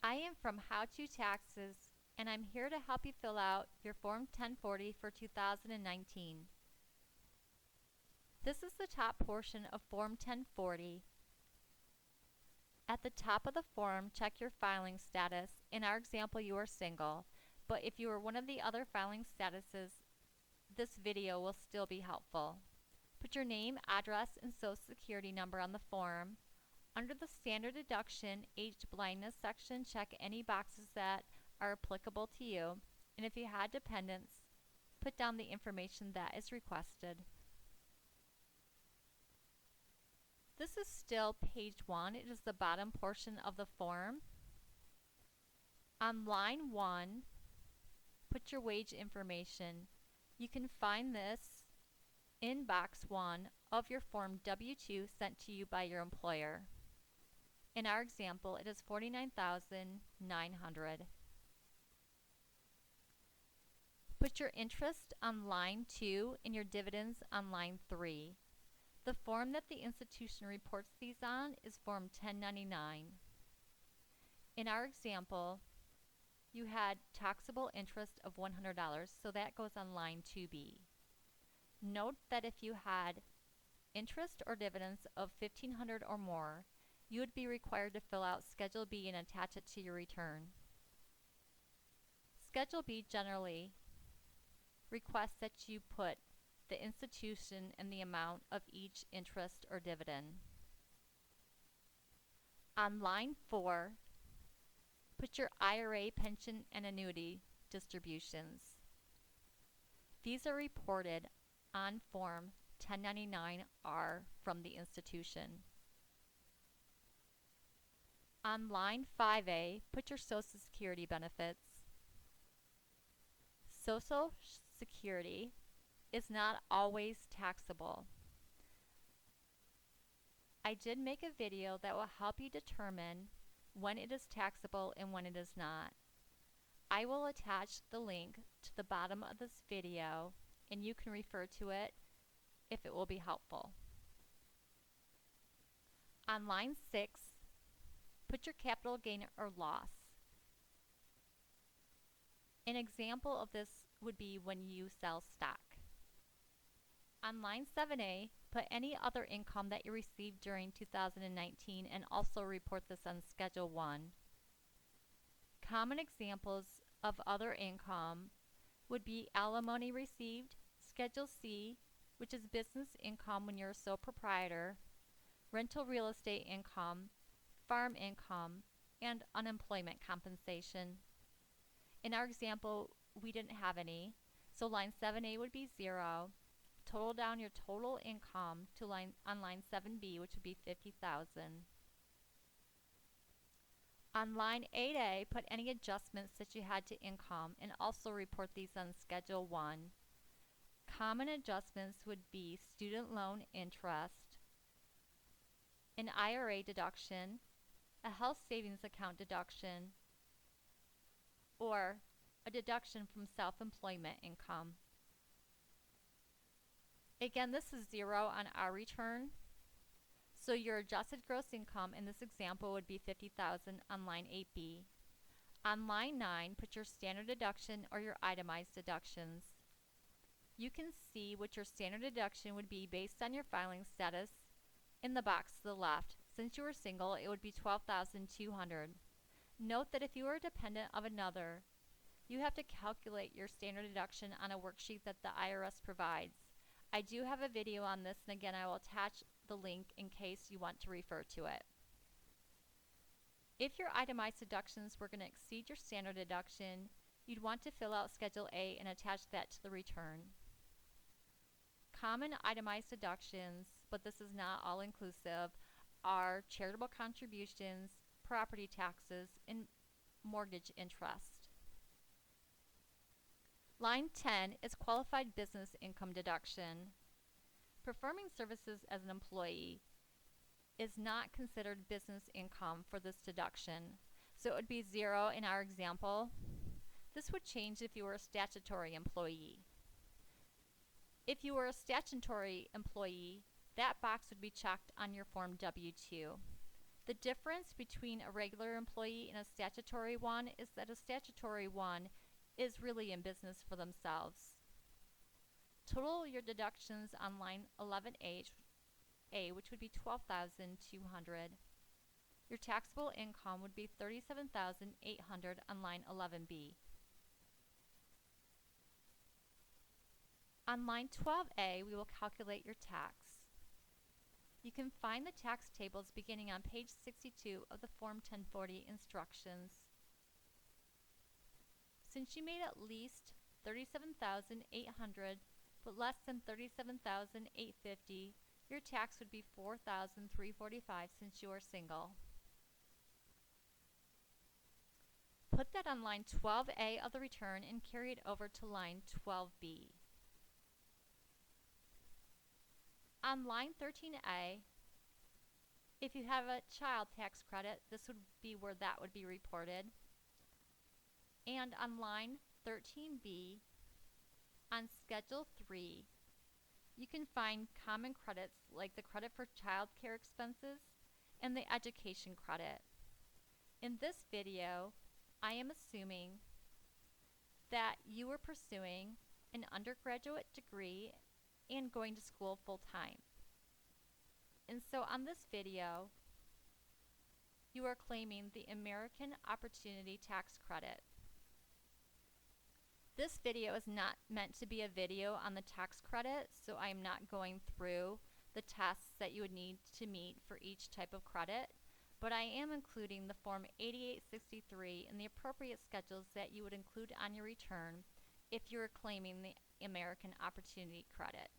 I am from How To Taxes, and I'm here to help you fill out your Form 1040 for 2019. This is the top portion of Form 1040. At the top of the form, check your filing status. In our example, you are single, but if you are one of the other filing statuses, this video will still be helpful. Put your name, address, and social security number on the form. Under the standard deduction age blindness section, check any boxes that are applicable to you, and if you had dependents, put down the information that is requested. This is still page 1. It is the bottom portion of the form. On line 1, put your wage information. You can find this in box 1 of your Form W-2 sent to you by your employer. In our example, it is $49,900. Put your interest on line 2 and your dividends on line 3. The form that the institution reports these on is Form 1099. In our example, you had taxable interest of $100, so that goes on line 2B. Note that if you had interest or dividends of $1,500 or more, you would be required to fill out Schedule B and attach it to your return. Schedule B generally requests that you put the institution and the amount of each interest or dividend. On line 4, put your IRA pension and annuity distributions. These are reported on Form 1099-R from the institution. On line 5A, put your Social Security benefits. Social Security is not always taxable. I did make a video that will help you determine when it is taxable and when it is not. I will attach the link to the bottom of this video and you can refer to it if it will be helpful. On line 6, put your capital gain or loss. An example of this would be when you sell stock. On line 7A, put any other income that you received during 2019 and also report this on Schedule 1. Common examples of other income would be alimony received, Schedule C, which is business income when you're a sole proprietor, rental real estate income, farm income, and unemployment compensation. In our example, we didn't have any, so line 7A would be 0. Total down your total income to line 7B, which would be $50,000. On line 8A, put any adjustments that you had to income and also report these on Schedule 1. Common adjustments would be student loan interest, an IRA deduction, a health savings account deduction, or a deduction from self-employment income. Again, this is 0 on our return, so your adjusted gross income in this example would be $50,000 on line 8B. On line 9, put your standard deduction or your itemized deductions. You can see what your standard deduction would be based on your filing status in the box to the left. Since you are single, it would be $12,200. Note that if you are a dependent of another, you have to calculate your standard deduction on a worksheet that the IRS provides. I do have a video on this, and again, I will attach the link in case you want to refer to it. If your itemized deductions were going to exceed your standard deduction, you'd want to fill out Schedule A and attach that to the return. Common itemized deductions, but this is not all inclusive, are charitable contributions, property taxes, and mortgage interest. Line 10 is qualified business income deduction. Performing services as an employee is not considered business income for this deduction, so it would be 0 in our example. This would change if you were a statutory employee. If you were a statutory employee, that box would be checked on your Form W-2. The difference between a regular employee and a statutory one is that a statutory one is really in business for themselves. Total your deductions on line 11A, which would be $12,200. Your taxable income would be $37,800 on line 11B. On line 12A, we will calculate your tax. You can find the tax tables beginning on page 62 of the Form 1040 instructions. Since you made at least $37,800 but less than $37,850, your tax would be $4,345 since you are single. Put that on line 12A of the return and carry it over to line 12B. On line 13A, if you have a child tax credit, this would be where that would be reported. And on line 13B, on Schedule 3, you can find common credits like the credit for child care expenses and the education credit. In this video, I am assuming that you are pursuing an undergraduate degree and going to school full-time. And so on this video, you are claiming the American Opportunity Tax Credit. This video is not meant to be a video on the tax credit, so I am not going through the tests that you would need to meet for each type of credit, but I am including the Form 8863 and the appropriate schedules that you would include on your return if you are claiming the American Opportunity Credit.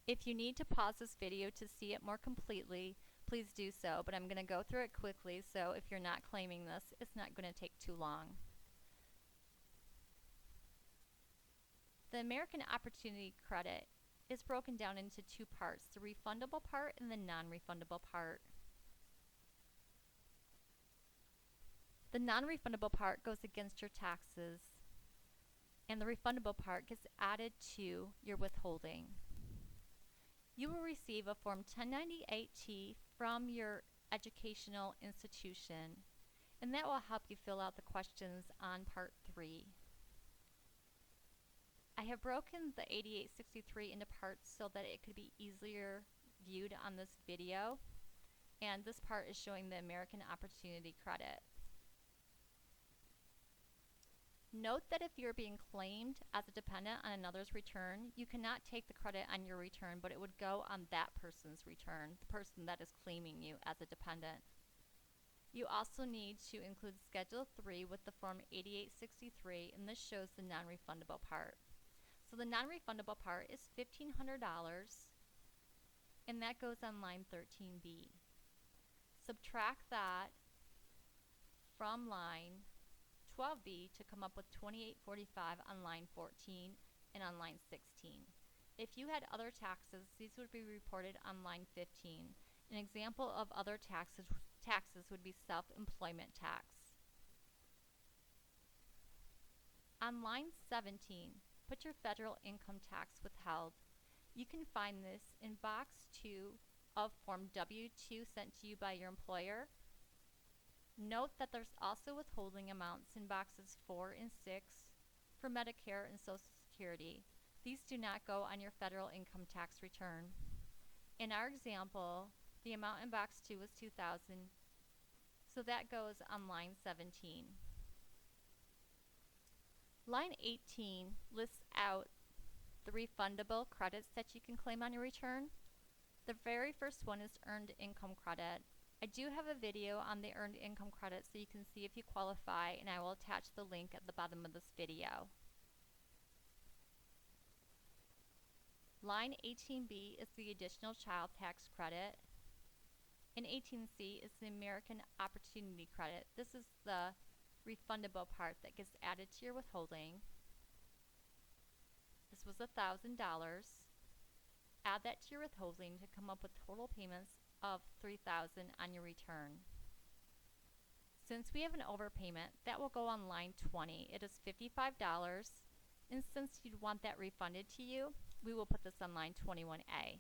If you need to pause this video to see it more completely, please do so, but I'm going to go through it quickly, so if you're not claiming this, it's not going to take too long. The American Opportunity Credit is broken down into two parts, the refundable part and the non-refundable part. The non-refundable part goes against your taxes, and the refundable part gets added to your withholding. You will receive a Form 1098-T from your educational institution, and that will help you fill out the questions on Part 3. I have broken the 8863 into parts so that it could be easier viewed on this video, and this part is showing the American Opportunity Credit. Note that if you're being claimed as a dependent on another's return, you cannot take the credit on your return, but it would go on that person's return, the person that is claiming you as a dependent. You also need to include Schedule 3 with the Form 8863, and this shows the non-refundable part. So the non-refundable part is $1,500, and that goes on line 13B. Subtract that from line 12B to come up with $2,845 on line 14 and on line 16. If you had other taxes, these would be reported on line 15. An example of other taxes would be self-employment tax. On line 17, put your federal income tax withheld. You can find this in box 2 of Form W-2 sent to you by your employer. Note that there's also withholding amounts in boxes 4 and 6 for Medicare and Social Security. These do not go on your federal income tax return. In our example, the amount in box 2 was $2,000, so that goes on line 17. Line 18 lists out the refundable credits that you can claim on your return. The very first one is earned income credit. I do have a video on the earned income credit so you can see if you qualify, and I will attach the link at the bottom of this video. Line 18B is the additional child tax credit, and 18C is the American Opportunity Credit. This is the refundable part that gets added to your withholding. This was $1,000. Add that to your withholding to come up with total payments of $3,000 on your return. Since we have an overpayment, that will go on line 20. It is $55, and since you'd want that refunded to you, we will put this on line 21A.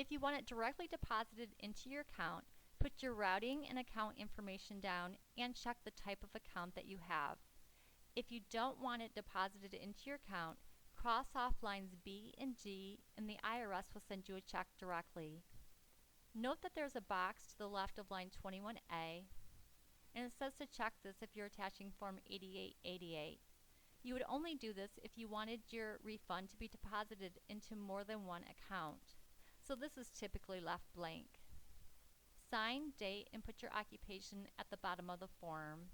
If you want it directly deposited into your account, put your routing and account information down and check the type of account that you have. If you don't want it deposited into your account, cross off lines B and D and the IRS will send you a check directly. Note that there's a box to the left of line 21A, and it says to check this if you're attaching Form 8888. You would only do this if you wanted your refund to be deposited into more than one account. So this is typically left blank. Sign, date, and put your occupation at the bottom of the form.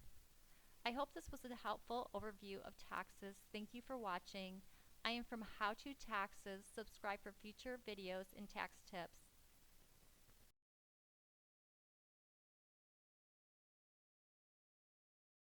I hope this was a helpful overview of taxes. Thank you for watching. I am from How To Taxes. Subscribe for future videos and tax tips.